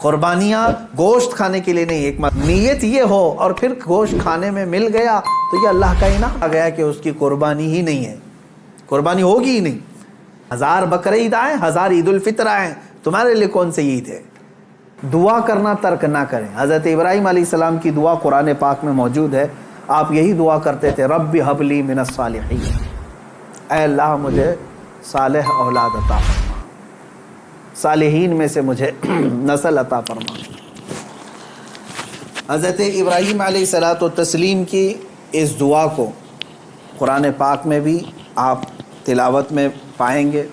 قربانیاں گوشت کھانے کے لیے نہیں، ایک نیت یہ ہو اور پھر گوشت کھانے میں مل گیا تو یہ اللہ کا انعام آ گیا کہ اس کی قربانی ہی نہیں ہے، قربانی ہوگی ہی نہیں۔ 1000 بقرعید آئیں، 1000 عید الفطر آئیں، تمہارے لیے کون سی عید ہے؟ دعا کرنا ترک نہ کریں۔ حضرت ابراہیم علیہ السلام کی دعا قرآن پاک میں موجود ہے، آپ یہی دعا کرتے تھے، رب ہب لی من الصالحین، اے اللہ مجھے صالح اولاد عطا فرما، صالحین میں سے مجھے نسل عطا فرما۔ حضرت ابراہیم علیہ الصلاۃ والتسلیم کی اس دعا کو قرآن پاک میں بھی آپ تلاوت میں پائیں گے۔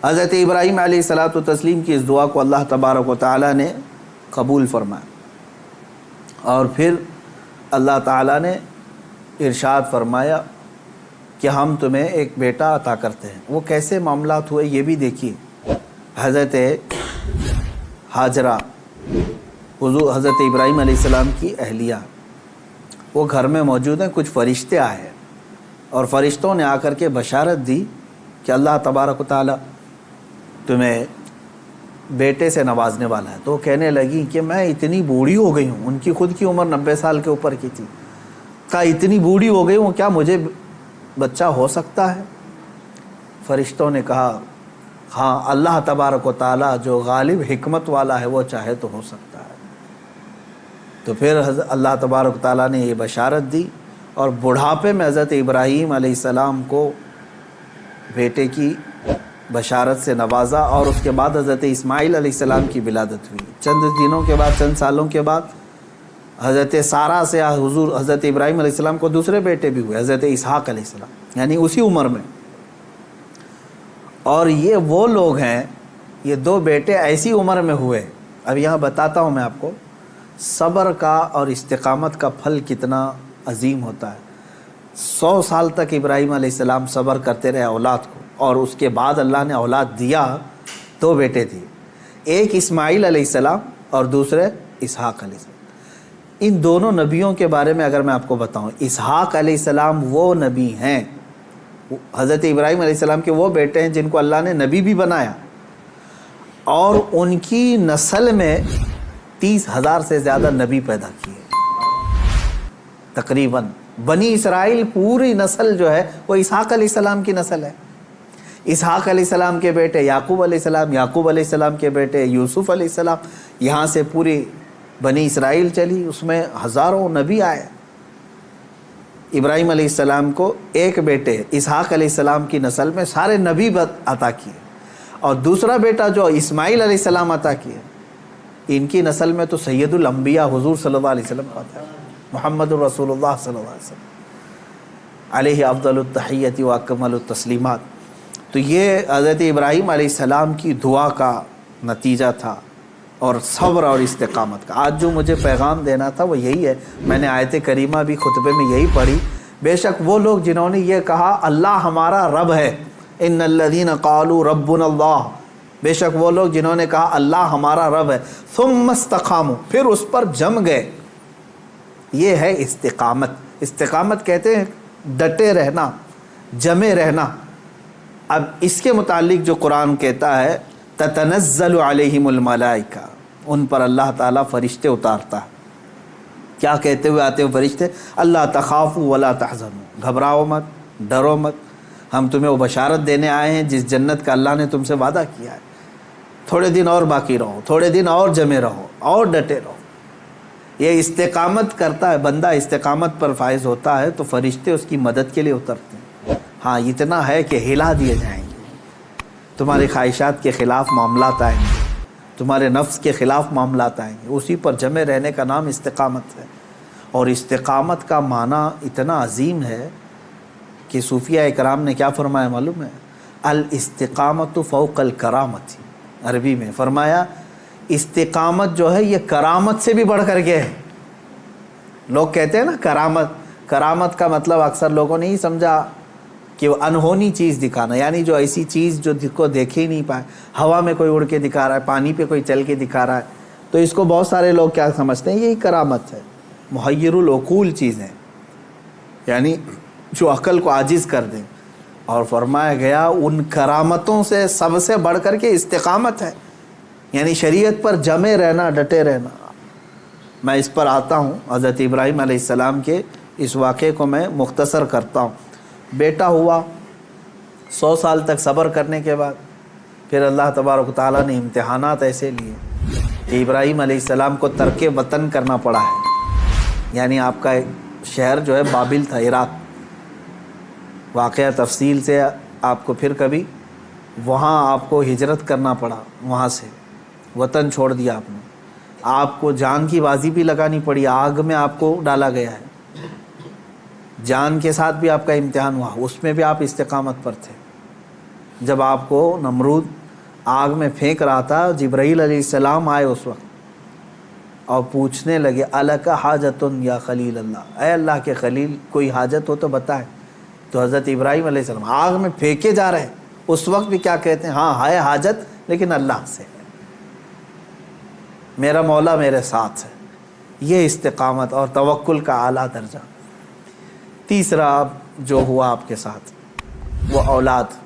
حضرت ابراہیم علیہ الصلاۃ والتسلیم کی اس دعا کو اللہ تبارک و تعالیٰ نے قبول فرمایا، اور پھر اللہ تعالیٰ نے ارشاد فرمایا کہ ہم تمہیں ایک بیٹا عطا کرتے ہیں۔ وہ کیسے معاملات ہوئے یہ بھی دیکھیے۔ حضرت ہاجرہ حضرت ابراہیم علیہ السلام کی اہلیہ، وہ گھر میں موجود ہیں، کچھ فرشتے آئے ہیں اور فرشتوں نے آ کر کے بشارت دی کہ اللہ تبارک و تعالیٰ تمہیں بیٹے سے نوازنے والا ہے۔ تو وہ کہنے لگی کہ میں اتنی بوڑھی ہو گئی ہوں، ان کی خود کی عمر 90 سال کے اوپر کی تھی، کہا اتنی بوڑھی ہو گئی ہوں، کیا مجھے بچہ ہو سکتا ہے؟ فرشتوں نے کہا ہاں، اللہ تبارک و تعالیٰ جو غالب حکمت والا ہے وہ چاہے تو ہو سکتا ہے۔ تو پھر اللہ تبارک و تعالیٰ نے یہ بشارت دی اور بڑھاپے میں حضرت ابراہیم علیہ السلام کو بیٹے کی بشارت سے نوازا، اور اس کے بعد حضرت اسماعیل علیہ السلام کی ولادت ہوئی۔ چند دنوں کے بعد، چند سالوں کے بعد حضرت سارہ سے حضرت ابراہیم علیہ السلام کو دوسرے بیٹے بھی ہوئے، حضرت اسحاق علیہ السلام، یعنی اسی عمر میں۔ اور یہ وہ لوگ ہیں، یہ 2 بیٹے ایسی عمر میں ہوئے۔ اب یہاں بتاتا ہوں میں آپ کو صبر کا اور استقامت کا پھل کتنا عظیم ہوتا ہے۔ 100 سال تک ابراہیم علیہ السلام صبر کرتے رہے اولاد کو، اور اس کے بعد اللہ نے اولاد دیا، 2 بیٹے دیے، ایک اسماعیل علیہ السلام اور دوسرے اسحاق علیہ السلام۔ ان دونوں نبیوں کے بارے میں اگر میں آپ کو بتاؤں، اسحاق علیہ السلام وہ نبی ہیں، حضرت ابراہیم علیہ السلام کے وہ بیٹے ہیں جن کو اللہ نے نبی بھی بنایا، اور ان کی نسل میں 30,000 سے زیادہ نبی پیدا کیے تقریباً۔ بنی اسرائیل پوری نسل جو ہے وہ اسحاق علیہ السلام کی نسل ہے۔ اسحاق علیہ السلام کے بیٹے یعقوب علیہ السلام، یعقوب علیہ السلام کے بیٹے یوسف علیہ السلام، یہاں سے پوری بنی اسرائیل چلی، اس میں ہزاروں نبی آئے۔ ابراہیم علیہ السلام کو ایک بیٹے اسحاق علیہ السلام کی نسل میں سارے نبی عطا کیے، اور دوسرا بیٹا جو اسماعیل علیہ السلام عطا کیے، ان کی نسل میں تو سید الانبیاء حضور صلی اللہ علیہ وسلم آتا ہے، محمد رسول اللہ صلی اللہ علیہ وسلم علیہ افضل التحیت و اکمل التسلیمات۔ تو یہ حضرت ابراہیم علیہ السلام کی دعا کا نتیجہ تھا، اور صبر اور استقامت کا۔ آج جو مجھے پیغام دینا تھا وہ یہی ہے، میں نے آیت کریمہ بھی خطبے میں یہی پڑھی۔ بے شک وہ لوگ جنہوں نے یہ کہا اللہ ہمارا رب ہے، ان الذین قالوا ربنا اللہ، بے شک وہ لوگ جنہوں نے کہا اللہ ہمارا رب ہے، ثم استقاموا، پھر اس پر جم گئے، یہ ہے استقامت۔ استقامت کہتے ہیں ڈٹے رہنا، جمے رہنا۔ اب اس کے متعلق جو قرآن کہتا ہے تتنزل علیہم الملائکہ، ان پر اللہ تعالیٰ فرشتے اتارتا ہے۔ کیا کہتے ہوئے آتے ہیں فرشتے؟ اللہ تخافوا ولا تحزنوا، گھبراؤ مت، ڈرو مت، ہم تمہیں وہ بشارت دینے آئے ہیں جس جنت کا اللہ نے تم سے وعدہ کیا ہے۔ تھوڑے دن اور باقی رہو، تھوڑے دن اور جمے رہو، اور ڈٹے رہو۔ یہ استقامت کرتا ہے بندہ، استقامت پر فائز ہوتا ہے تو فرشتے اس کی مدد کے لیے اترتے ہیں۔ ہاں اتنا ہے کہ ہلا دیے جائیں گے، تمہاری خواہشات کے خلاف معاملات آئیں گے، تمہارے نفس کے خلاف معاملات آئیں گے، اسی پر جمے رہنے کا نام استقامت ہے۔ اور استقامت کا معنی اتنا عظیم ہے کہ صوفیہ اکرام نے کیا فرمایا معلوم ہے؟ الاستقامت فوق الکرامت، عربی میں فرمایا استقامت جو ہے یہ کرامت سے بھی بڑھ کر کے ہے۔ لوگ کہتے ہیں نا کرامت، کرامت کا مطلب اکثر لوگوں نے ہی سمجھا کہ وہ انہونی چیز دکھانا، یعنی جو ایسی چیز جو کو دیکھ ہی نہیں پائے، ہوا میں کوئی اڑ کے دکھا رہا ہے، پانی پہ کوئی چل کے دکھا رہا ہے، تو اس کو بہت سارے لوگ کیا سمجھتے ہیں؟ یہی کرامت ہے۔ محیر العقول چیزیں، یعنی جو عقل کو عاجز کر دیں۔ اور فرمایا گیا ان کرامتوں سے سب سے بڑھ کر کے استقامت ہے۔ یعنی شریعت پر جمے رہنا، ڈٹے رہنا۔ میں اس پر آتا ہوں، حضرت ابراہیم علیہ السلام کے اس واقعے کو میں مختصر کرتا ہوں۔ بیٹا ہوا، 100 سال تک صبر کرنے کے بعد پھر اللہ تبارک و تعالیٰ نے امتحانات ایسے لیے کہ ابراہیم علیہ السلام کو ترک وطن کرنا پڑا ہے۔ یعنی آپ کا شہر جو ہے بابل تھا، عراق۔ واقعہ تفصیل سے آپ کو پھر کبھی، وہاں آپ کو ہجرت کرنا پڑا، وہاں سے وطن چھوڑ دیا آپ نے۔ آپ کو جان کی بازی بھی لگانی پڑی، آگ میں آپ کو ڈالا گیا ہے، جان کے ساتھ بھی آپ کا امتحان ہوا، اس میں بھی آپ استقامت پر تھے۔ جب آپ کو نمرود آگ میں پھینک رہا تھا، جبرائیل علیہ السلام آئے اس وقت اور پوچھنے لگے الک حاجتن یا خلیل اللہ، اے اللہ کے خلیل کوئی حاجت ہو تو بتائیں۔ تو حضرت ابراہیم علیہ السلام آگ میں پھینکے جا رہے ہیں، اس وقت بھی کیا کہتے ہیں؟ ہاں ہے حاجت لیکن اللہ سے ہے، میرا مولا میرے ساتھ ہے۔ یہ استقامت اور توکل کا اعلیٰ درجہ۔ تیسرا جو ہوا آپ کے ساتھ وہ اولاد۔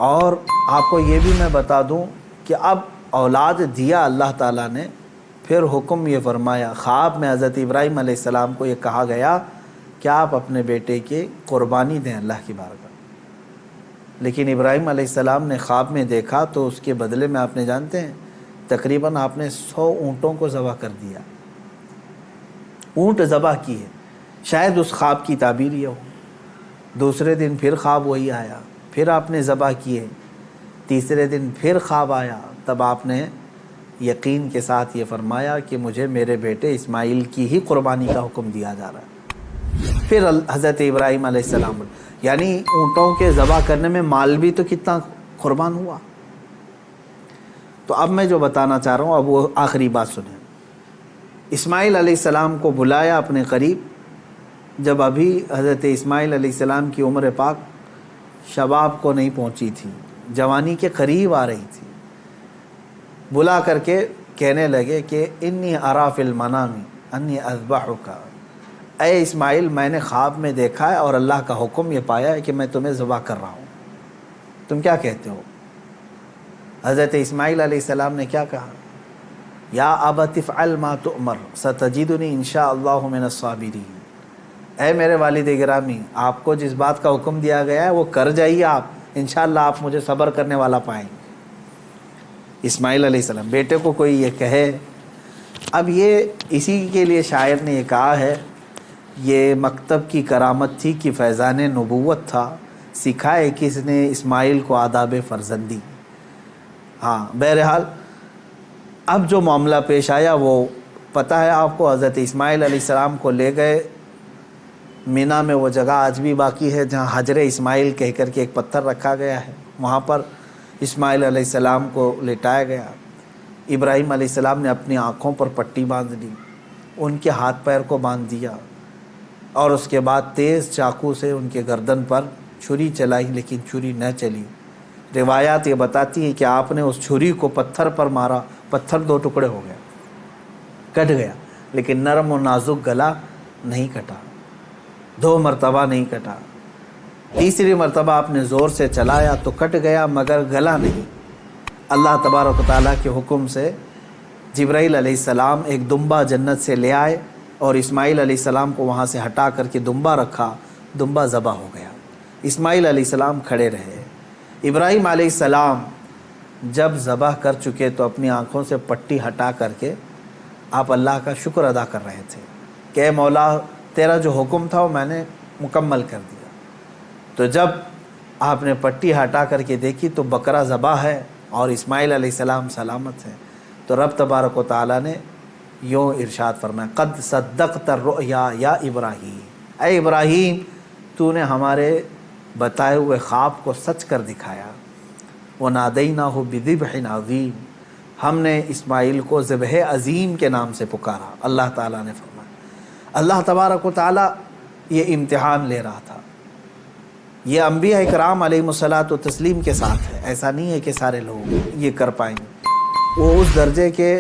اور آپ کو یہ بھی میں بتا دوں کہ اب اولاد دیا اللہ تعالیٰ نے، پھر حکم یہ فرمایا، خواب میں حضرت ابراہیم علیہ السلام کو یہ کہا گیا کہ آپ اپنے بیٹے کی قربانی دیں اللہ کی بارگاہ۔ لیکن ابراہیم علیہ السلام نے خواب میں دیکھا تو اس کے بدلے میں آپ نے جانتے ہیں تقریباً آپ نے 100 اونٹوں کو ذبح کر دیا، اونٹ ذبح کیے۔ شاید اس خواب کی تعبیر یہ ہو۔ دوسرے دن پھر خواب وہی آیا، پھر آپ نے ذبح کیے۔ تیسرے دن پھر خواب آیا، تب آپ نے یقین کے ساتھ یہ فرمایا کہ مجھے میرے بیٹے اسماعیل کی ہی قربانی کا حکم دیا جا رہا ہے۔ پھر حضرت ابراہیم علیہ السلام، یعنی اونٹوں کے ذبح کرنے میں مال بھی تو کتنا قربان ہوا۔ تو اب میں جو بتانا چاہ رہا ہوں، اب وہ آخری بات سنیں۔ اسماعیل علیہ السلام کو بلایا اپنے قریب، جب ابھی حضرت اسماعیل علیہ السلام کی عمر پاک شباب کو نہیں پہنچی تھی، جوانی کے قریب آ رہی تھی۔ بلا کر کے کہنے لگے کہ انی ارا فی المنام انی اذبحک، اے اسماعیل میں نے خواب میں دیکھا ہے اور اللہ کا حکم یہ پایا ہے کہ میں تمہیں ذبح کر رہا ہوں، تم کیا کہتے ہو؟ حضرت اسماعیل علیہ السلام نے کیا کہا؟ یا ابت افعل ما تؤمر ستجدنی انشاءاللہ من الصابرین، اے میرے والد گرامی آپ کو جس بات کا حکم دیا گیا ہے وہ کر جائیے، آپ انشاءاللہ آپ مجھے صبر کرنے والا پائیں گے۔ اسماعیل علیہ السلام، بیٹے کو کوئی یہ کہے، اب یہ اسی کے لیے شاعر نے یہ کہا ہے، یہ مکتب کی کرامت تھی کہ فیضان نبوت تھا، سکھائے کس نے اسماعیل کو آداب فرزندی۔ ہاں بہرحال اب جو معاملہ پیش آیا وہ پتہ ہے آپ کو، حضرت اسماعیل علیہ السلام کو لے گئے مینا میں، وہ جگہ آج بھی باقی ہے جہاں حجر اسماعیل کہہ کر کے ایک پتھر رکھا گیا ہے، وہاں پر اسماعیل علیہ السلام کو لٹایا گیا۔ ابراہیم علیہ السلام نے اپنی آنکھوں پر پٹی باندھ لی، ان کے ہاتھ پیر کو باندھ دیا، اور اس کے بعد تیز چاقو سے ان کے گردن پر چھری چلائی، لیکن چھری نہ چلی۔ روایات یہ بتاتی ہیں کہ آپ نے اس چھری کو پتھر پر مارا، پتھر 2 ٹکڑے ہو گیا، کٹ گیا، لیکن نرم و نازک گلا نہیں کٹا، 2 مرتبہ نہیں کٹا۔ تیسری مرتبہ آپ نے زور سے چلایا تو کٹ گیا مگر گلا نہیں۔ اللہ تبارک و تعالیٰ کے حکم سے جبرائیل علیہ السلام ایک دمبا جنت سے لے آئے اور اسماعیل علیہ السلام کو وہاں سے ہٹا کر کے دمبا رکھا، دمبا ذبح ہو گیا۔ اسماعیل علیہ السلام کھڑے رہے۔ ابراہیم علیہ السلام جب ذبح کر چکے تو اپنی آنکھوں سے پٹی ہٹا کر کے آپ اللہ کا شکر ادا کر رہے تھے کہ اے مولا تیرا جو حکم تھا وہ میں نے مکمل کر دیا۔ تو جب آپ نے پٹی ہٹا کر کے دیکھی تو بکرا ذبح ہے اور اسماعیل علیہ السلام سلامت ہیں، تو رب تبارک و تعالیٰ نے یوں ارشاد فرمایا، قد صدقت الرؤیا یا ابراہیم، اے ابراہیم تو نے ہمارے بتائے ہوئے خواب کو سچ کر دکھایا۔ وَنَادَيْنَاهُ بِذِبْحٍ عَظِيمٍ، ہم نے اسماعیل کو ذبح عظیم کے نام سے پکارا۔ اللہ تعالیٰ نے فرمایا، اللہ تبارک و تعالیٰ یہ امتحان لے رہا تھا۔ یہ انبیاء اکرام علیہم الصلاۃ والتسلیم کے ساتھ ہے، ایسا نہیں ہے کہ سارے لوگ یہ کر پائیں گے۔ وہ اس درجے کے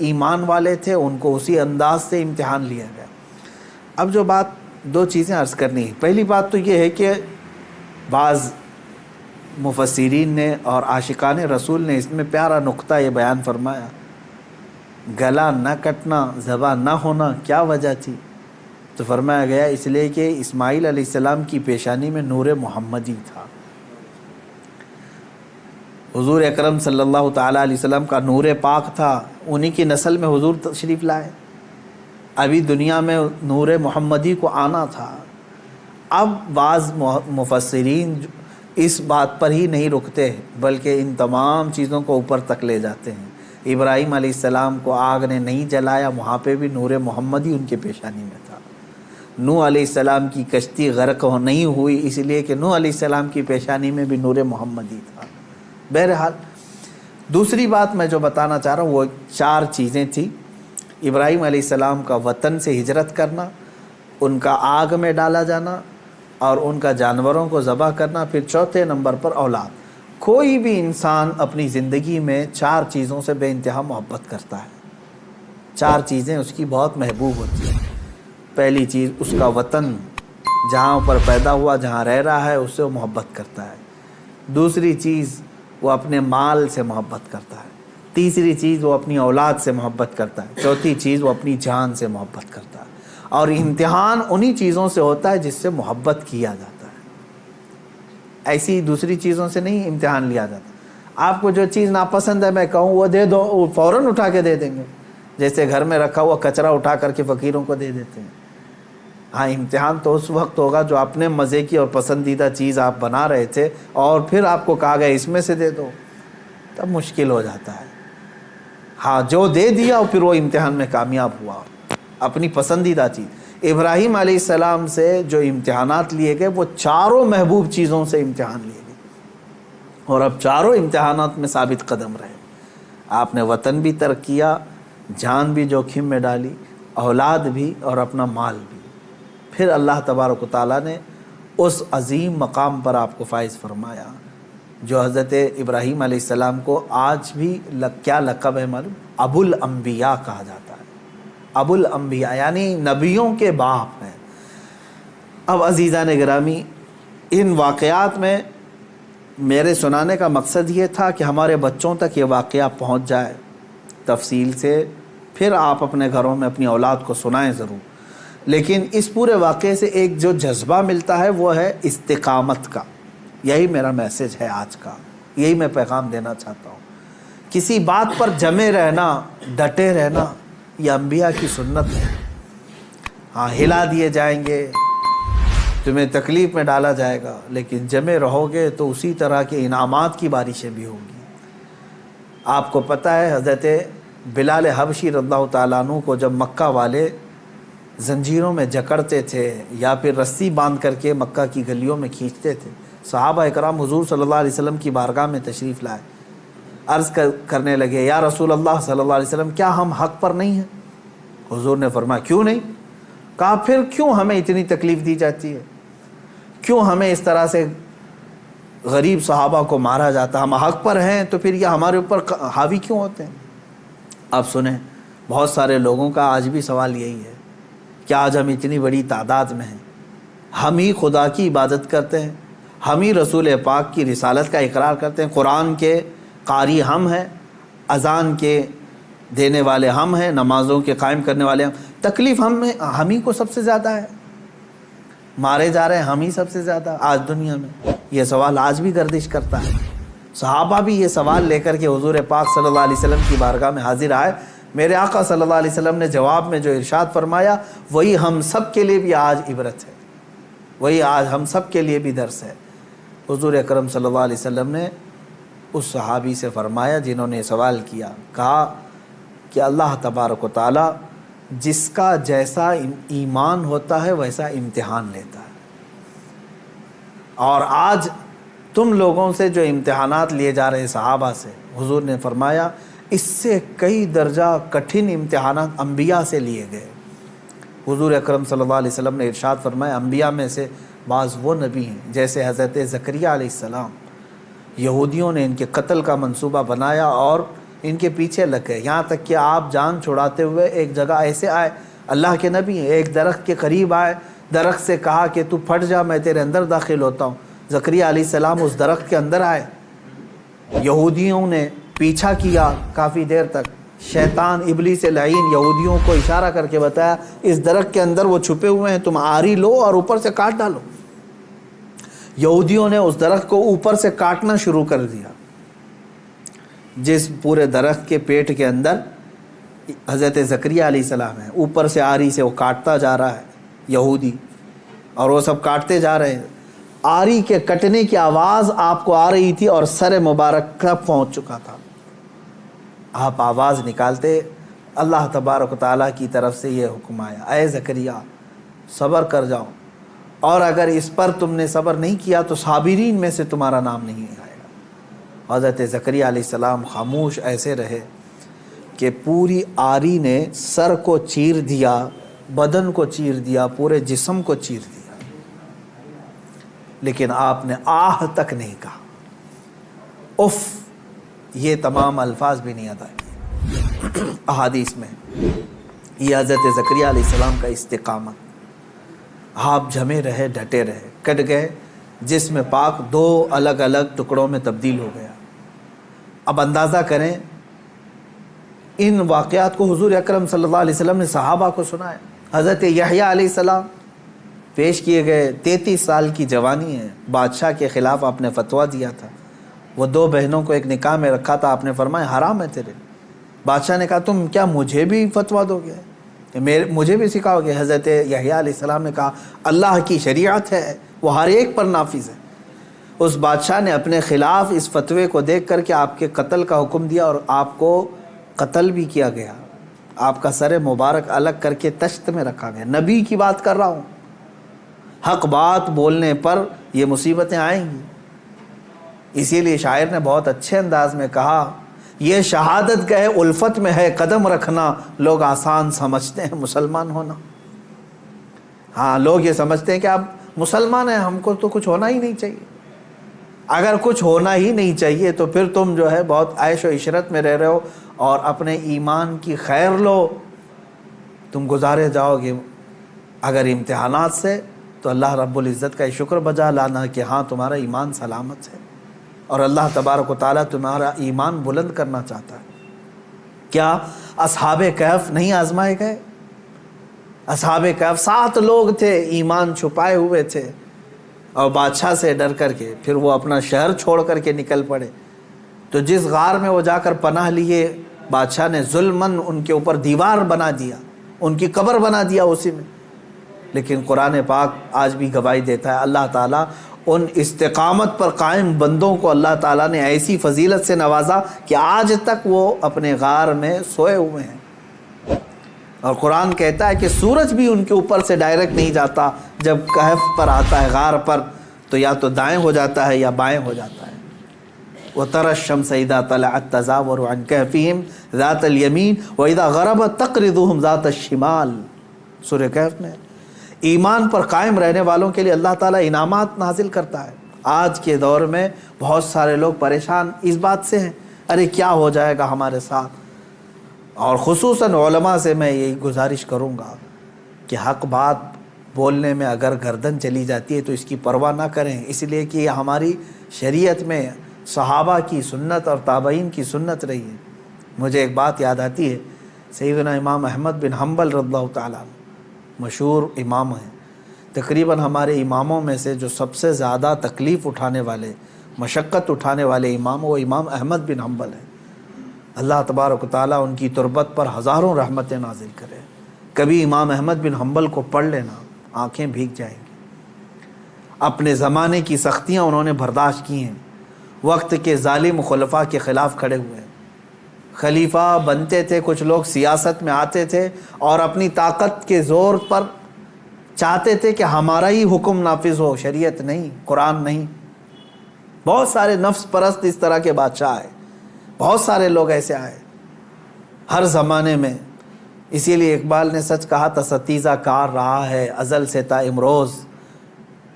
ایمان والے تھے، ان کو اسی انداز سے امتحان لیا گیا۔ اب جو بات 2 چیزیں عرض کرنی ہے، پہلی بات تو یہ ہے کہ بعض مفسرین نے اور عاشقان رسول نے اس میں پیارا نقطہ یہ بیان فرمایا، گلا نہ کٹنا، زبان نہ ہونا کیا وجہ تھی؟ تو فرمایا گیا اس لیے کہ اسماعیل علیہ السلام کی پیشانی میں نور محمدی تھا۔ حضور اکرم صلی اللہ تعالیٰ علیہ وسلم کا نور پاک تھا، انہی کی نسل میں حضور تشریف لائے، ابھی دنیا میں نور محمدی کو آنا تھا۔ اب بعض مفسرین اس بات پر ہی نہیں رکتے بلکہ ان تمام چیزوں کو اوپر تک لے جاتے ہیں۔ ابراہیم علیہ السلام کو آگ نے نہیں جلایا، وہاں پہ بھی نور محمدی ان کے پیشانی میں تھا۔ نوح علیہ السلام کی کشتی غرق نہیں ہوئی اس لیے کہ نوح علیہ السلام کی پیشانی میں بھی نور محمدی تھا۔ بہرحال دوسری بات میں جو بتانا چاہ رہا ہوں وہ 4 چیزیں تھیں۔ ابراہیم علیہ السلام کا وطن سے ہجرت کرنا، ان کا آگ میں ڈالا جانا، اور ان کا جانوروں کو ذبح کرنا، پھر چوتھے نمبر پر اولاد۔ کوئی بھی انسان اپنی زندگی میں 4 چیزوں سے بے انتہا محبت کرتا ہے، 4 چیزیں اس کی بہت محبوب ہوتی ہیں۔ پہلی چیز اس کا وطن، جہاں پر پیدا ہوا، جہاں رہ رہا ہے، اس سے وہ محبت کرتا ہے۔ دوسری چیز وہ اپنے مال سے محبت کرتا ہے۔ تیسری چیز وہ اپنی اولاد سے محبت کرتا ہے۔ چوتھی چیز وہ اپنی جان سے محبت کرتا ہے۔ اور امتحان انہی چیزوں سے ہوتا ہے جس سے محبت کیا جاتا ہے، ایسی دوسری چیزوں سے نہیں امتحان لیا جاتا۔ آپ کو جو چیز ناپسند ہے میں کہوں وہ دے دو، وہ فوراً اٹھا کے دے دیں گے، جیسے گھر میں رکھا ہوا کچرا اٹھا کر کے فقیروں کو دے دیتے ہیں۔ ہاں، امتحان تو اس وقت ہوگا جو اپنے مزے کی اور پسندیدہ چیز آپ بنا رہے تھے اور پھر آپ کو کہا گیا اس میں سے دے دو، تب مشکل ہو جاتا ہے۔ ہاں، جو دے دیا اور پھر وہ امتحان میں کامیاب ہوا، اپنی پسندیدہ چیز۔ ابراہیم علیہ السلام سے جو امتحانات لیے گئے وہ 4 محبوب چیزوں سے امتحان لیے گئے، اور اب 4 امتحانات میں ثابت قدم رہے۔ آپ نے وطن بھی ترک کیا، جان بھی جوخم میں ڈالی، اولاد بھی اور اپنا مال بھی۔ پھر اللہ تبارک و تعالیٰ نے اس عظیم مقام پر آپ کو فائز فرمایا جو حضرت ابراہیم علیہ السلام کو آج بھی کیا لقب ہے معلوم؟ ابو الانبیاء کہا جاتا ہے۔ ابو الانبیاء یعنی نبیوں کے باپ ہیں۔ اب عزیزان گرامی، ان واقعات میں میرے سنانے کا مقصد یہ تھا کہ ہمارے بچوں تک یہ واقعہ پہنچ جائے تفصیل سے، پھر آپ اپنے گھروں میں اپنی اولاد کو سنائیں ضرور۔ لیکن اس پورے واقعے سے ایک جو جذبہ ملتا ہے وہ ہے استقامت کا۔ یہی میرا میسج ہے آج کا، یہی میں پیغام دینا چاہتا ہوں۔ کسی بات پر جمے رہنا، ڈٹے رہنا، یہ انبیاء کی سنت ہے۔ ہاں، ہلا دیے جائیں گے، تمہیں تکلیف میں ڈالا جائے گا، لیکن جمے رہو گے تو اسی طرح کے انعامات کی بارشیں بھی ہوں گی۔ آپ کو پتہ ہے حضرت بلال حبشی رضی اللہ تعالیٰ عنہ کو جب مکہ والے زنجیروں میں جکڑتے تھے یا پھر رسی باندھ کر کے مکہ کی گلیوں میں کھینچتے تھے، صحابہ اکرام حضور صلی اللہ علیہ وسلم کی بارگاہ میں تشریف لائے، عرض کرنے لگے یا رسول اللہ صلی اللہ علیہ وسلم کیا ہم حق پر نہیں ہیں؟ حضور نے فرمایا کیوں نہیں؟ کہا پھر کیوں ہمیں اتنی تکلیف دی جاتی ہے؟ کیوں ہمیں اس طرح سے غریب صحابہ کو مارا جاتا؟ ہم حق پر ہیں تو پھر یہ ہمارے اوپر حاوی کیوں ہوتے ہیں؟ اب سنیں، بہت سارے لوگوں کا آج بھی سوال یہی ہے کہ آج ہم اتنی بڑی تعداد میں ہیں، ہم ہی خدا کی عبادت کرتے ہیں، ہم ہی رسول پاک کی رسالت کا اقرار کرتے ہیں، قرآن کے قاری ہم ہیں، اذان کے دینے والے ہم ہیں، نمازوں کے قائم کرنے والے ہم، تکلیف ہم ہی کو سب سے زیادہ ہے، مارے جا رہے ہیں ہم ہی سب سے زیادہ آج دنیا میں۔ یہ سوال آج بھی گردش کرتا ہے۔ صحابہ بھی یہ سوال لے کر کے حضور پاک صلی اللہ علیہ وسلم کی بارگاہ میں حاضر آئے۔ میرے آقا صلی اللہ علیہ وسلم نے جواب میں جو ارشاد فرمایا وہی ہم سب کے لیے بھی آج عبرت ہے، وہی آج ہم سب کے لیے بھی درس ہے۔ حضور اکرم صلی اللہ علیہ وسلم نے اس صحابی سے فرمایا جنہوں نے سوال کیا، کہا کہ اللہ تبارک و تعالی جس کا جیسا ایمان ہوتا ہے ویسا امتحان لیتا ہے، اور آج تم لوگوں سے جو امتحانات لیے جا رہے صحابہ سے، حضور نے فرمایا اس سے کئی درجہ کٹھن امتحانات انبیاء سے لیے گئے۔ حضور اکرم صلی اللہ علیہ وسلم نے ارشاد فرمایا انبیاء میں سے بعض وہ نبی ہیں جیسے حضرت زکریا علیہ السلام، یہودیوں نے ان کے قتل کا منصوبہ بنایا اور ان کے پیچھے لگ گئے، یہاں تک کہ آپ جان چھڑاتے ہوئے ایک جگہ ایسے آئے، اللہ کے نبی ہیں، ایک درخت کے قریب آئے، درخت سے کہا کہ تو پھٹ جا میں تیرے اندر داخل ہوتا ہوں، زکریا علیہ السلام اس درخت کے اندر آئے، یہودیوں نے پیچھا کیا کافی دیر تک، شیطان ابلیس لعین یہودیوں کو اشارہ کر کے بتایا اس درخت کے اندر وہ چھپے ہوئے ہیں، تم آری لو اور اوپر سے کاٹ ڈالو۔ یہودیوں نے اس درخت کو اوپر سے کاٹنا شروع کر دیا، جس پورے درخت کے پیٹ کے اندر حضرت زکریا علیہ السلام ہے، اوپر سے آری سے وہ کاٹتا جا رہا ہے یہودی، اور وہ سب کاٹتے جا رہے ہیں۔ آری کے کٹنے کی آواز آپ کو آ رہی تھی اور سر مبارک تک پہنچ چکا تھا۔ آپ آواز نکالتے، اللہ تبارک و تعالیٰ کی طرف سے یہ حکم آیا، اے زکریا صبر کر جاؤ، اور اگر اس پر تم نے صبر نہیں کیا تو صابرین میں سے تمہارا نام نہیں آئے گا۔ حضرت زکریا علیہ السلام خاموش ایسے رہے کہ پوری آری نے سر کو چیر دیا، بدن کو چیر دیا، پورے جسم کو چیر دیا، لیکن آپ نے آہ تک نہیں کہا، اف یہ تمام الفاظ بھی نہیں ادا کیے۔ احادیث میں یہ حضرت زکریا علیہ السلام کا استقامت، آپ جمے رہے، ڈٹے رہے، کٹ گئے، جسم پاک دو الگ الگ ٹکڑوں میں تبدیل ہو گیا۔ اب اندازہ کریں، ان واقعات کو حضور اکرم صلی اللہ علیہ وسلم نے صحابہ کو سنایا۔ حضرت یحییٰ علیہ السلام پیش کیے گئے، 33 سال کی جوانی ہے، بادشاہ کے خلاف آپ نے فتویٰ دیا تھا، وہ 2 بہنوں کو ایک نکاح میں رکھا تھا، آپ نے فرمایا حرام ہے تیرے۔ بادشاہ نے کہا تم کیا مجھے بھی فتویٰ دو گے، مجھے بھی سکھاؤ گے؟ حضرت یحییٰ علیہ السلام نے کہا اللہ کی شریعت ہے، وہ ہر ایک پر نافذ ہے۔ اس بادشاہ نے اپنے خلاف اس فتوے کو دیکھ کر کے آپ کے قتل کا حکم دیا، اور آپ کو قتل بھی کیا گیا، آپ کا سر مبارک الگ کر کے تشت میں رکھا گیا۔ نبی کی بات کر رہا ہوں، حق بات بولنے پر یہ مصیبتیں آئیں گی۔ اسی لیے شاعر نے بہت اچھے انداز میں کہا، یہ شہادت گئے الفت میں ہے قدم رکھنا، لوگ آسان سمجھتے ہیں مسلمان ہونا۔ ہاں، لوگ یہ سمجھتے ہیں کہ آپ مسلمان ہیں، ہم کو تو کچھ ہونا ہی نہیں چاہیے۔ اگر کچھ ہونا ہی نہیں چاہیے تو پھر تم جو ہے بہت عیش و عشرت میں رہ رہے ہو، اور اپنے ایمان کی خیر لو، تم گزارے جاؤ گے۔ اگر امتحانات سے تو اللہ رب العزت کا شکر بجا لانا کہ ہاں تمہارا ایمان سلامت ہے، اور اللہ تبارک و تعالیٰ تمہارا ایمان بلند کرنا چاہتا ہے۔ کیا اصحاب کہف نہیں آزمائے گئے؟ اصحاب کہف 7 لوگ تھے، ایمان چھپائے ہوئے تھے، اور بادشاہ سے ڈر کر کے پھر وہ اپنا شہر چھوڑ کر کے نکل پڑے۔ تو جس غار میں وہ جا کر پناہ لیے، بادشاہ نے ظلماً ان کے اوپر دیوار بنا دیا، ان کی قبر بنا دیا اسی میں۔ لیکن قرآن پاک آج بھی گواہی دیتا ہے، اللہ تعالیٰ ان استقامت پر قائم بندوں کو اللہ تعالیٰ نے ایسی فضیلت سے نوازا کہ آج تک وہ اپنے غار میں سوئے ہوئے ہیں۔ اور قرآن کہتا ہے کہ سورج بھی ان کے اوپر سے ڈائریکٹ نہیں جاتا، جب کہف پر آتا ہے، غار پر، تو یا تو دائیں ہو جاتا ہے یا بائیں ہو جاتا ہے۔ وَتَرَى الشَّمْسَ إِذَا طَلَعَتْ تَزَاوَرُ عَنْ كَهْفِهِمْ ذَاتَ الْيَمِينِ وَإِذَا غَرَبَتْ تَقْرِضُهُمْ ذَاتَ الشِّمَالِ۔ سورہ کہف میں ایمان پر قائم رہنے والوں کے لیے اللہ تعالیٰ انعامات نازل کرتا ہے۔ آج کے دور میں بہت سارے لوگ پریشان اس بات سے ہیں، ارے کیا ہو جائے گا ہمارے ساتھ۔ اور خصوصاً علماء سے میں یہی گزارش کروں گا کہ حق بات بولنے میں اگر گردن چلی جاتی ہے تو اس کی پرواہ نہ کریں، اس لیے کہ یہ ہماری شریعت میں صحابہ کی سنت اور تابعین کی سنت رہی ہے۔ مجھے ایک بات یاد آتی ہے، سیدنا امام احمد بن حنبل رضی اللہ تعالیٰ عنہ مشہور امام ہیں، تقریباً ہمارے اماموں میں سے جو سب سے زیادہ تکلیف اٹھانے والے، مشقت اٹھانے والے امام وہ امام احمد بن حنبل ہیں۔ اللہ تبارک و تعالیٰ ان کی تربت پر ہزاروں رحمتیں نازل کرے۔ کبھی امام احمد بن حنبل کو پڑھ لینا، آنکھیں بھیگ جائیں گی۔ اپنے زمانے کی سختیاں انہوں نے برداشت کی ہیں، وقت کے ظالم خلفاء کے خلاف کھڑے ہوئے ہیں۔ خلیفہ بنتے تھے، کچھ لوگ سیاست میں آتے تھے اور اپنی طاقت کے زور پر چاہتے تھے کہ ہمارا ہی حکم نافذ ہو، شریعت نہیں، قرآن نہیں۔ بہت سارے نفس پرست اس طرح کے بادشاہ آئے، بہت سارے لوگ ایسے آئے ہر زمانے میں۔ اسی لیے اقبال نے سچ کہا تھا، ستیزہ کار رہا ہے ازل سے تا امروز،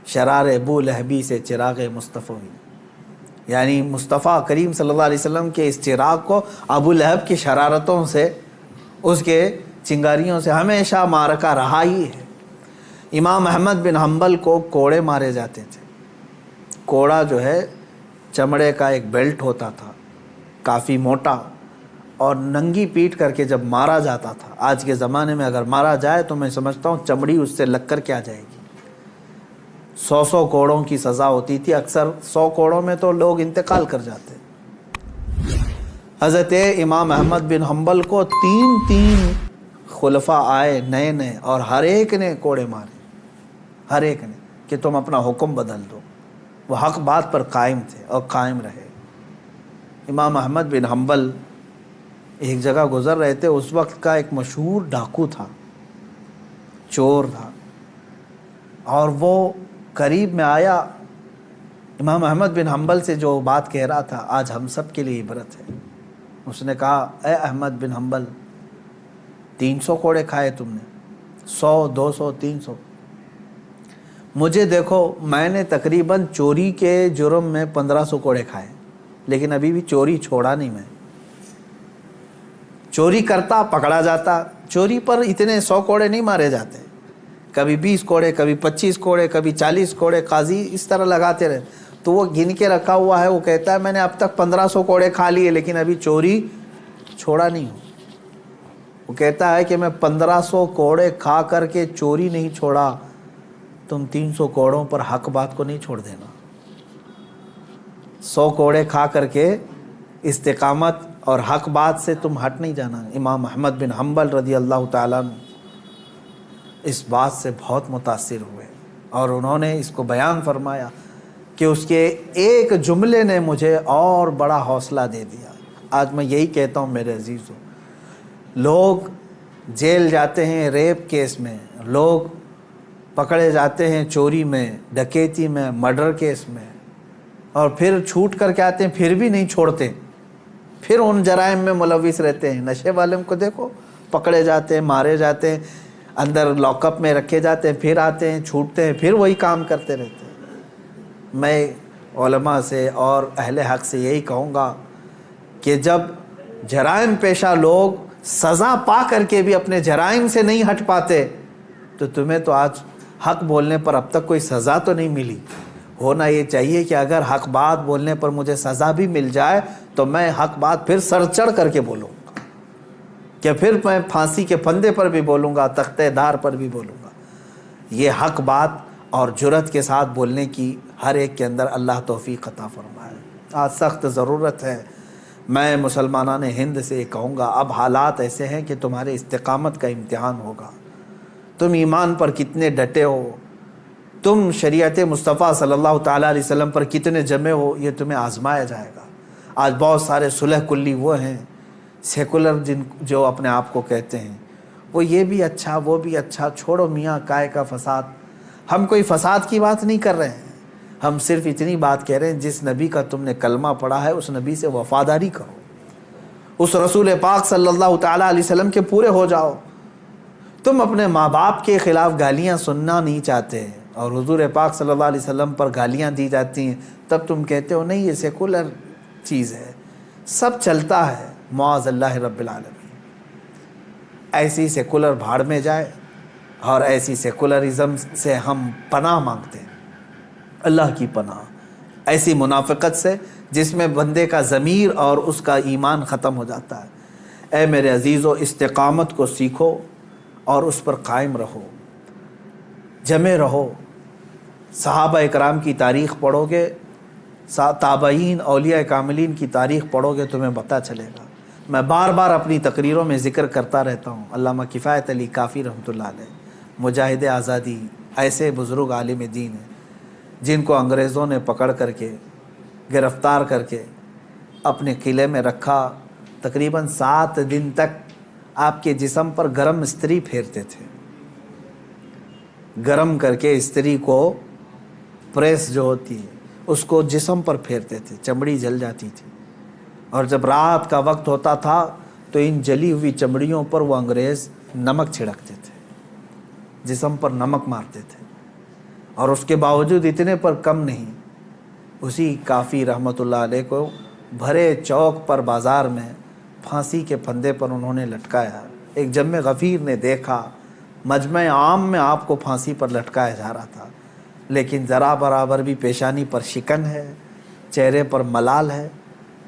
شرار ابو لہبی سے چراغ مصطفی۔ یعنی مصطفیٰ کریم صلی اللہ علیہ وسلم کے اس چراغ کو ابو لہب کی شرارتوں سے، اس کے چنگاریوں سے ہمیشہ معرکہ رہا ہی ہے۔ امام احمد بن حنبل کو کوڑے مارے جاتے تھے، کوڑا جو ہے چمڑے کا ایک بیلٹ ہوتا تھا کافی موٹا، اور ننگی پیٹ کر کے جب مارا جاتا تھا، آج کے زمانے میں اگر مارا جائے تو میں سمجھتا ہوں چمڑی اس سے لگ کر کے آ جائے گی۔ 100 کوڑوں کی سزا ہوتی تھی، اکثر 100 کوڑوں میں تو لوگ انتقال کر جاتے۔ حضرت امام احمد بن حنبل کو 3 خلفاء آئے نئے نئے، اور ہر ایک نے کوڑے مارے، ہر ایک نے، کہ تم اپنا حکم بدل دو۔ وہ حق بات پر قائم تھے اور قائم رہے۔ امام احمد بن حنبل ایک جگہ گزر رہے تھے، اس وقت کا ایک مشہور ڈاکو تھا، چور تھا، اور وہ قریب میں آیا، امام احمد بن حنبل سے جو بات کہہ رہا تھا آج ہم سب کے لیے عبرت ہے۔ اس نے کہا، اے احمد بن حنبل، 300 کوڑے کھائے تم نے، 100 200 300، مجھے دیکھو میں نے تقریباً چوری کے جرم میں 1500 کوڑے کھائے، لیکن ابھی بھی چوری چھوڑا نہیں میں۔ چوری کرتا پکڑا جاتا، چوری پر اتنے 100 کوڑے نہیں مارے جاتے، کبھی 20 کوڑے، کبھی 25 کوڑے، کبھی 40 کوڑے، قاضی اس طرح لگاتے رہے۔ تو وہ گن کے رکھا ہوا ہے، وہ کہتا ہے میں نے اب تک 1500 کوڑے کھا لیے لیکن ابھی چوری چھوڑا نہیں ہوں۔ وہ کہتا ہے کہ میں 1500 کوڑے کھا کر کے چوری نہیں چھوڑا، تم 300 کوڑوں پر حق بات کو نہیں چھوڑ دینا۔ 100 کوڑے کھا کر کے استقامت اور حق بات سے تم ہٹ نہیں جانا۔ امام احمد بن حنبل رضی اللہ تعالیٰ عنہ اس بات سے بہت متاثر ہوئے، اور انہوں نے اس کو بیان فرمایا کہ اس کے ایک جملے نے مجھے اور بڑا حوصلہ دے دیا۔ آج میں یہی کہتا ہوں میرے عزیزوں، لوگ جیل جاتے ہیں ریپ کیس میں، لوگ پکڑے جاتے ہیں چوری میں، ڈکیتی میں، مرڈر کیس میں، اور پھر چھوٹ کر کے آتے ہیں، پھر بھی نہیں چھوڑتے، پھر ان جرائم میں ملوث رہتے ہیں۔ نشے والوں کو دیکھو، پکڑے جاتے ہیں، مارے جاتے ہیں، اندر لاک اپ میں رکھے جاتے ہیں، پھر آتے ہیں، چھوٹتے ہیں، پھر وہی کام کرتے رہتے ہیں۔ میں علماء سے اور اہل حق سے یہی کہوں گا کہ جب جرائم پیشہ لوگ سزا پا کر کے بھی اپنے جرائم سے نہیں ہٹ پاتے، تو تمہیں تو آج حق بولنے پر اب تک کوئی سزا تو نہیں ملی۔ ہونا یہ چاہیے کہ اگر حق بات بولنے پر مجھے سزا بھی مل جائے تو میں حق بات پھر سر چڑھ کر کے بولوں گا، کہ پھر میں پھانسی کے پھندے پر بھی بولوں گا، تختہ دار پر بھی بولوں گا۔ یہ حق بات اور جرأت کے ساتھ بولنے کی ہر ایک کے اندر اللہ توفیق عطا فرمائے۔ آج سخت ضرورت ہے۔ میں مسلمانان ہند سے یہ کہوں گا، اب حالات ایسے ہیں کہ تمہارے استقامت کا امتحان ہوگا، تم ایمان پر کتنے ڈٹے ہو، تم شریعت مصطفیٰ صلی اللہ تعالیٰ علیہ وسلم پر کتنے جمے ہو، یہ تمہیں آزمایا جائے گا۔ آج بہت سارے صلح کلی وہ ہیں، سیکولر جو اپنے آپ کو کہتے ہیں، وہ یہ بھی اچھا وہ بھی اچھا، چھوڑو میاں کائے کا فساد۔ ہم کوئی فساد کی بات نہیں کر رہے ہیں، ہم صرف اتنی بات کہہ رہے ہیں جس نبی کا تم نے کلمہ پڑھا ہے اس نبی سے وفاداری کرو، اس رسول پاک صلی اللہ تعالیٰ علیہ وسلم کے پورے ہو جاؤ۔ تم اپنے ماں باپ کے خلاف گالیاں سننا نہیں چاہتے اور حضور پاک صلی اللہ علیہ وسلم پر گالیاں دی جاتی ہیں، تب تم کہتے ہو نہیں یہ سیکولر چیز ہے، سب چلتا ہے۔ معاذ اللہ رب العالمین، ایسی سیکولر بھاڑ میں جائے، اور ایسی سیکولرزم سے ہم پناہ مانگتے ہیں، اللہ کی پناہ، ایسی منافقت سے جس میں بندے کا ضمیر اور اس کا ایمان ختم ہو جاتا ہے۔ اے میرے عزیزو، استقامت کو سیکھو اور اس پر قائم رہو، جمے رہو۔ صحابہ اکرام کی تاریخ پڑھو گے، تابعین، اولیاء کاملین کی تاریخ پڑھو گے، تمہیں پتہ چلے گا۔ میں بار بار اپنی تقریروں میں ذکر کرتا رہتا ہوں، علامہ کفایت علی کافی رحمۃ اللہ علیہ، مجاہد آزادی، ایسے بزرگ عالم دین ہیں جن کو انگریزوں نے پکڑ کر کے گرفتار کر کے اپنے قلعے میں رکھا، تقریباً 7 دن تک آپ کے جسم پر گرم استری پھیرتے تھے، گرم کر کے استری کو، پریس جو ہوتی ہے اس کو جسم پر پھیرتے تھے، چمڑی جل جاتی تھی، اور جب رات کا وقت ہوتا تھا تو ان جلی ہوئی چمڑیوں پر وہ انگریز نمک چھڑکتے تھے، جسم پر نمک مارتے تھے، اور اس کے باوجود اتنے پر کم نہیں، اسی کافی رحمۃ اللہ علیہ کو بھرے چوک پر بازار میں پھانسی کے پھندے پر انہوں نے لٹکایا۔ ایک جم غفیر نے دیکھا، مجمع عام میں آپ کو پھانسی پر لٹکایا جا رہا تھا، لیکن ذرا برابر بھی پیشانی پر شکن ہے، چہرے پر ملال ہے،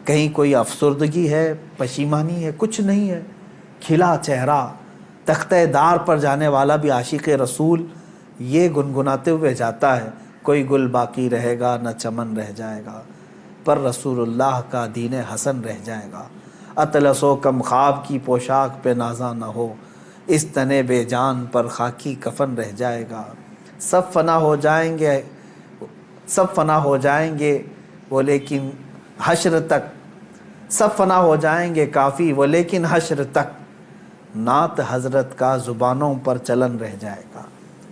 کہیں کوئی افسردگی ہے، پشیمانی ہے، کچھ نہیں ہے، کھلا چہرہ، تختہ دار پر جانے والا بھی عاشق رسول یہ گنگناتے ہوئے جاتا ہے، کوئی گل باقی رہے گا نہ چمن رہ جائے گا، پر رسول اللہ کا دین حسن رہ جائے گا، اطلس و کم خواب کی پوشاک پہ نازا نہ ہو، اس تنے بے جان پر خاکی کفن رہ جائے گا، سب فنا ہو جائیں گے، سب فنا ہو جائیں گے وہ لیکن حشر تک، سب فنا ہو جائیں گے کافی وہ لیکن حشر تک، نعت حضرت کا زبانوں پر چلن رہ جائے گا۔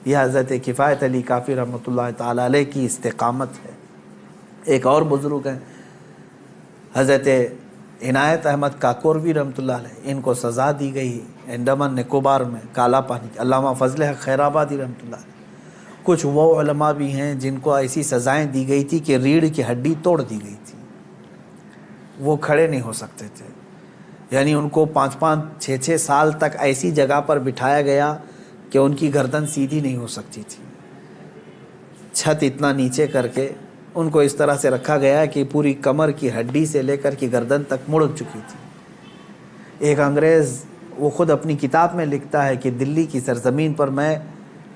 یہ حضرت کفایت علی کافی رحمۃ اللہ تعالی علیہ کی استقامت ہے۔ ایک اور بزرگ ہیں حضرت عنایت احمد کاکوروی رحمۃ اللہ علیہ، ان کو سزا دی گئی انڈمان نکوبار میں کالا پانی، علامہ فضل حق خیر آبادی رحمۃ اللہ علیہ۔ کچھ وہ علماء بھی ہیں جن کو ایسی سزائیں دی گئی تھی کہ ریڑھ کی ہڈی توڑ دی گئی تھی، وہ کھڑے نہیں ہو سکتے تھے، یعنی ان کو 5-5 6 سال تک ایسی جگہ پر بٹھایا گیا کہ ان کی گردن سیدھی نہیں ہو سکتی تھی، چھت اتنا نیچے کر کے ان کو اس طرح سے رکھا گیا کہ پوری کمر کی ہڈی سے لے کر کی گردن تک مڑ چکی تھی۔ ایک انگریز وہ خود اپنی کتاب میں لکھتا ہے کہ دلی کی سرزمین پر میں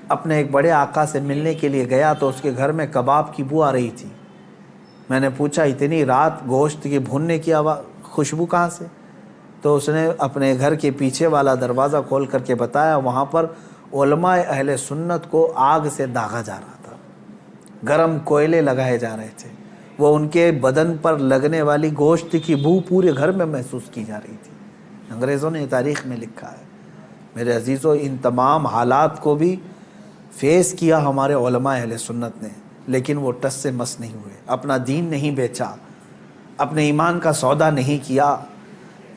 اپنے ایک بڑے آقا سے ملنے کے لیے گیا تو اس کے گھر میں کباب کی بو آ رہی تھی، میں نے پوچھا اتنی رات گوشت کی بھوننے کی خوشبو کہاں سے؟ تو اس نے اپنے گھر کے پیچھے والا دروازہ کھول کر کے بتایا وہاں پر علماء اہل سنت کو آگ سے داغا جا رہا تھا، گرم کوئلے لگائے جا رہے تھے، وہ ان کے بدن پر لگنے والی گوشت کی بو پورے گھر میں محسوس کی جا رہی تھی۔ انگریزوں نے تاریخ میں لکھا ہے۔ میرے عزیزوں، ان تمام حالات کو بھی فیس کیا ہمارے علماء اہل سنت نے، لیکن وہ ٹس سے مس نہیں ہوئے، اپنا دین نہیں بیچا، اپنے ایمان کا سودا نہیں کیا،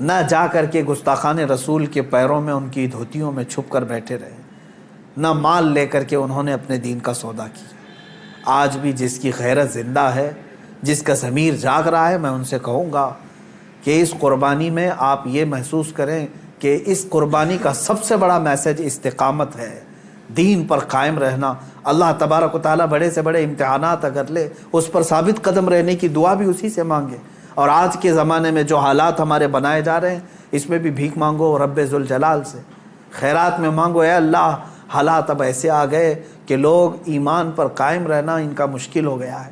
نہ جا کر کے گستاخان رسول کے پیروں میں ان کی دھوتیوں میں چھپ کر بیٹھے رہے، نہ مال لے کر کے انہوں نے اپنے دین کا سودا کیا۔ آج بھی جس کی غیرت زندہ ہے، جس کا ضمیر جاگ رہا ہے، میں ان سے کہوں گا کہ اس قربانی میں آپ یہ محسوس کریں کہ اس قربانی کا سب سے بڑا میسج استقامت ہے، دین پر قائم رہنا۔ اللہ تبارک و تعالیٰ بڑے سے بڑے امتحانات اگر لے، اس پر ثابت قدم رہنے کی دعا بھی اسی سے مانگے۔ اور آج کے زمانے میں جو حالات ہمارے بنائے جا رہے ہیں، اس میں بھی بھیک مانگو رب ذوالجلال سے، خیرات میں مانگو اے اللہ، حالات اب ایسے آ گئے کہ لوگ ایمان پر قائم رہنا ان کا مشکل ہو گیا ہے،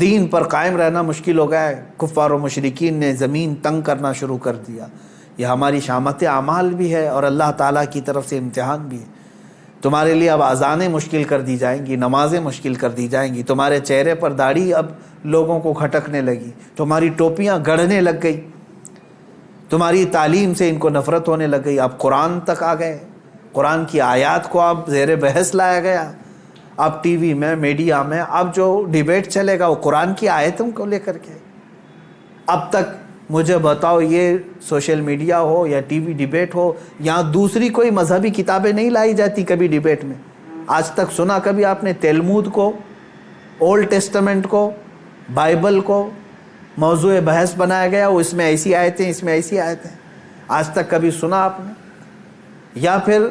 دین پر قائم رہنا مشکل ہو گیا ہے، کفار و مشرکین نے زمین تنگ کرنا شروع کر دیا۔ یہ ہماری شامت اعمال بھی ہے اور اللہ تعالیٰ کی طرف سے امتحان بھی ہے۔ تمہارے لیے اب اذانیں مشکل کر دی جائیں گی، نمازیں مشکل کر دی جائیں گی، تمہارے چہرے پر داڑھی اب لوگوں کو کھٹکنے لگی، تمہاری ٹوپیاں گڑھنے لگ گئی، تمہاری تعلیم سے ان کو نفرت ہونے لگ گئی، اب قرآن تک آ گئے، قرآن کی آیات کو اب زیر بحث لایا گیا۔ اب ٹی وی میں، میڈیا میں اب جو ڈیبیٹ چلے گا وہ قرآن کی آیتوں کو لے کر کے۔ اب تک مجھے بتاؤ، یہ سوشل میڈیا ہو یا ٹی وی ڈیبیٹ ہو، یہاں دوسری کوئی مذہبی کتابیں نہیں لائی جاتی کبھی ڈیبیٹ میں؟ آج تک سنا کبھی آپ نے تلمود کو، اولڈ ٹیسٹمنٹ کو، بائبل کو موضوع بحث بنایا گیا، وہ اس میں ایسی آیتیں، اس میں ایسی آیتیں؟ آج تک کبھی سنا آپ نے؟ یا پھر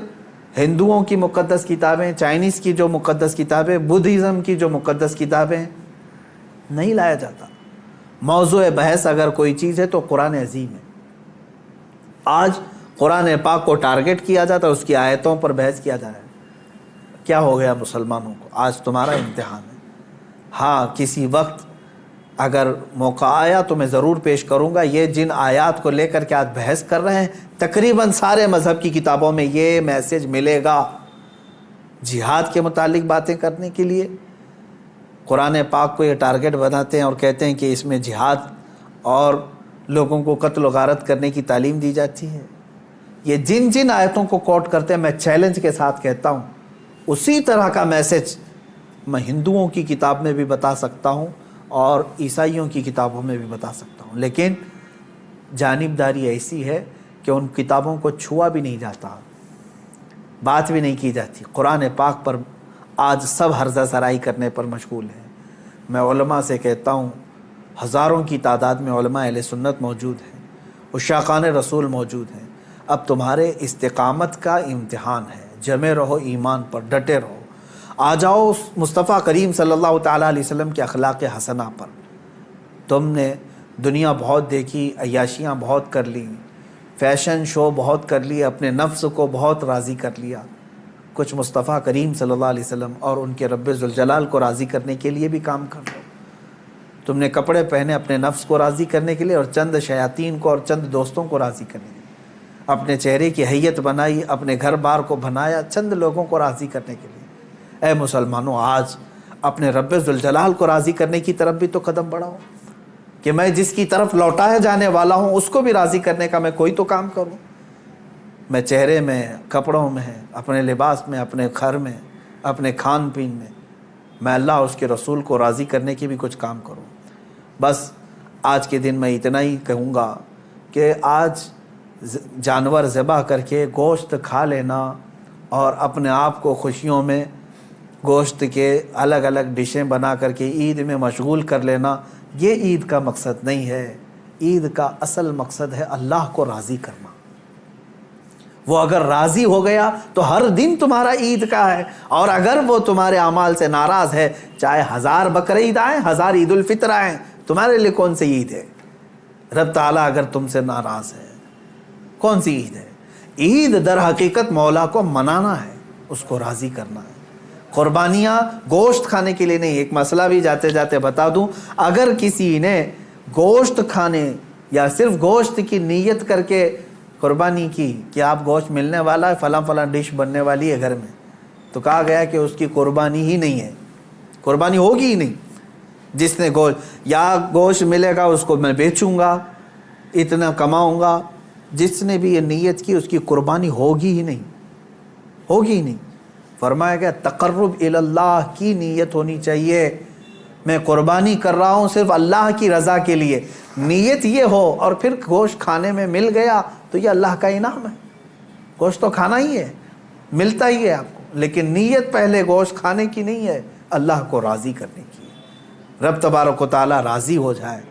ہندوؤں کی مقدس کتابیں، چائنیز کی جو مقدس کتابیں، بدھزم کی جو مقدس کتابیں، نہیں لایا جاتا۔ موضوع بحث اگر کوئی چیز ہے تو قرآن عظیم ہے۔ آج قرآن پاک کو ٹارگٹ کیا جاتا ہے، اس کی آیتوں پر بحث کیا جا رہا ہے۔ کیا ہو گیا مسلمانوں کو؟ آج تمہارا امتحان ہے۔ ہاں، کسی وقت اگر موقع آیا تو میں ضرور پیش کروں گا۔ یہ جن آیات کو لے کر کے آج بحث کر رہے ہیں، تقریباً سارے مذہب کی کتابوں میں یہ میسج ملے گا۔ جہاد کے متعلق باتیں کرنے کے لیے قرآن پاک کو یہ ٹارگٹ بناتے ہیں اور کہتے ہیں کہ اس میں جہاد اور لوگوں کو قتل و غارت کرنے کی تعلیم دی جاتی ہے۔ یہ جن جن آیتوں کو کوٹ کرتے ہیں، میں چیلنج کے ساتھ کہتا ہوں اسی طرح کا میسج میں ہندوؤں کی کتاب میں بھی بتا سکتا ہوں اور عیسائیوں کی کتابوں میں بھی بتا سکتا ہوں، لیکن جانبداری ایسی ہے کہ ان کتابوں کو چھوا بھی نہیں جاتا، بات بھی نہیں کی جاتی۔ قرآن پاک پر آج سب حرزہ سرائی کرنے پر مشغول ہیں۔ میں علماء سے کہتا ہوں، ہزاروں کی تعداد میں علماء اہل سنت موجود ہیں، عشاقان رسول موجود ہیں۔ اب تمہارے استقامت کا امتحان ہے، جمے رہو، ایمان پر ڈٹے رہو۔ آ جاؤ مصطفیٰ کریم صلی اللہ تعالیٰ علیہ وسلم کے اخلاق حسنہ پر۔ تم نے دنیا بہت دیکھی، عیاشیاں بہت کر لیں، فیشن شو بہت کر لی، اپنے نفس کو بہت راضی کر لیا، کچھ مصطفیٰ کریم صلی اللہ علیہ وسلم اور ان کے رب ذوالجلال کو راضی کرنے کے لیے بھی کام کر لو۔ تم نے کپڑے پہنے اپنے نفس کو راضی کرنے کے لیے اور چند شیاطین کو اور چند دوستوں کو راضی کرنے کے لیے، اپنے چہرے کی حیت بنائی، اپنے گھر بار کو بنایا چند لوگوں کو راضی کرنے کے لیے۔ اے مسلمانوں، آج اپنے رب ذوالجلال کو راضی کرنے کی طرف بھی تو قدم بڑھاؤ کہ میں جس کی طرف لوٹایا جانے والا ہوں اس کو بھی راضی کرنے کا میں کوئی تو کام کروں۔ میں چہرے میں، کپڑوں میں، اپنے لباس میں، اپنے گھر میں، اپنے کھان پین میں اللہ اور اس کے رسول کو راضی کرنے کی بھی کچھ کام کروں۔ بس آج کے دن میں اتنا ہی کہوں گا کہ آج جانور ذبح کر کے گوشت کھا لینا اور اپنے آپ کو خوشیوں میں گوشت کے الگ الگ ڈشیں بنا کر کے عید میں مشغول کر لینا، یہ عید کا مقصد نہیں ہے۔ عید کا اصل مقصد ہے اللہ کو راضی کرنا۔ وہ اگر راضی ہو گیا تو ہر دن تمہارا عید کا ہے، اور اگر وہ تمہارے اعمال سے ناراض ہے، چاہے 1000 بقرعید آئیں، 1000 عید الفطر آئیں، تمہارے لیے کون سی عید ہے؟ رب تعالیٰ اگر تم سے ناراض ہے، کون سی عید ہے؟ عید در حقیقت مولا کو منانا ہے، اس کو راضی کرنا ہے۔ قربانیاں گوشت کھانے کے لیے نہیں۔ ایک مسئلہ بھی جاتے جاتے بتا دوں، اگر کسی نے گوشت کھانے یا صرف گوشت کی نیت کر کے قربانی کی کہ آپ گوشت ملنے والا ہے، فلاں فلاں ڈش بننے والی ہے گھر میں، تو کہا گیا کہ اس کی قربانی ہی نہیں ہے، قربانی ہوگی ہی نہیں۔ جس نے گوشت ملے گا اس کو میں بیچوں گا، اتنا کماؤں گا، جس نے بھی یہ نیت کی اس کی قربانی ہوگی ہی نہیں، ہوگی ہی نہیں۔ فرمایا گیا تقرب الی اللہ کی نیت ہونی چاہیے، میں قربانی کر رہا ہوں صرف اللہ کی رضا کے لیے، نیت یہ ہو، اور پھر گوشت کھانے میں مل گیا تو یہ اللہ کا انعام ہے۔ گوشت تو کھانا ہی ہے، ملتا ہی ہے آپ کو، لیکن نیت پہلے گوشت کھانے کی نہیں ہے، اللہ کو راضی کرنے کی ہے۔ رب تبارک و تعالیٰ راضی ہو جائے